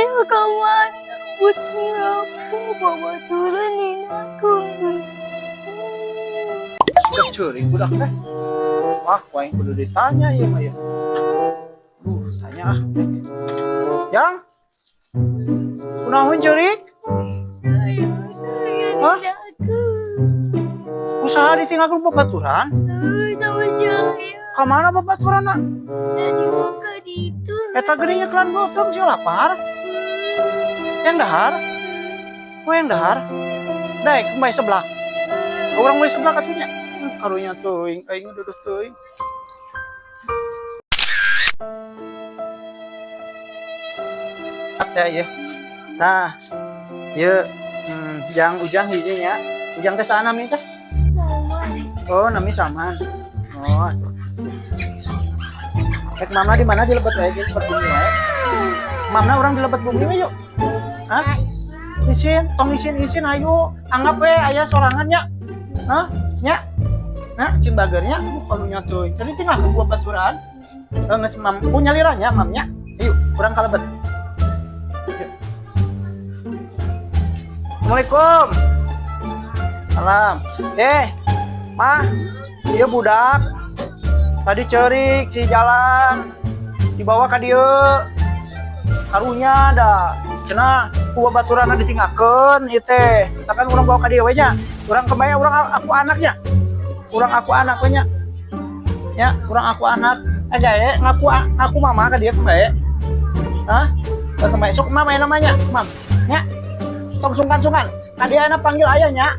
Ya kawan, putih aku bawa turunin aku. Sudah curi budak teh. Wah, wah yang kudu ditanya ya Maya. Tanya ah. Yang? Kunaon cerik? Ayo, Hah? turunin aku. Usaha ditinggal babaturan? Sama saya. Kamana babaturan nak? Tadi buka di itu. Eta gedenya kelan botong sih lapar. Yang dahar? Oh yang dahar? Dai, kembali sebelah. Orang mulai sebelah katunya. Karunya tuh, aing duduk tuh. Ya ya. Nah, ya, yang ujang hijinya, ujang teh sana mi teh. Sama. Oh, nami sama. Oh. Rek mama di mana di lebat aja di lebat bumi wae. Mamna orang di lebat bumi we yuk. Hah? Isin, tong isin ayo. Anggap we aya sorangannya. Hah? Nya. Nah, cing bagernya kalau nyatu. Jadi tinggal ke gua baturan. Geus mam punya liranya mamnya. Yuk, kurang kalebet. Yuk. Assalamualaikum. Salam. Mah, dia budak. Tadi cerik si jalan dibawa ke dia karunya ada cenah ku baturan ditinggalkan itu kan orang bawa ke dia we nya orang kembali orang aku anaknya orang aku anak we nya ya orang aku anak aja ya ngaku mama ke dia kembali hah kembali sok mama yang namanya mam ya tong sungkan ka dia anak panggil ayahnya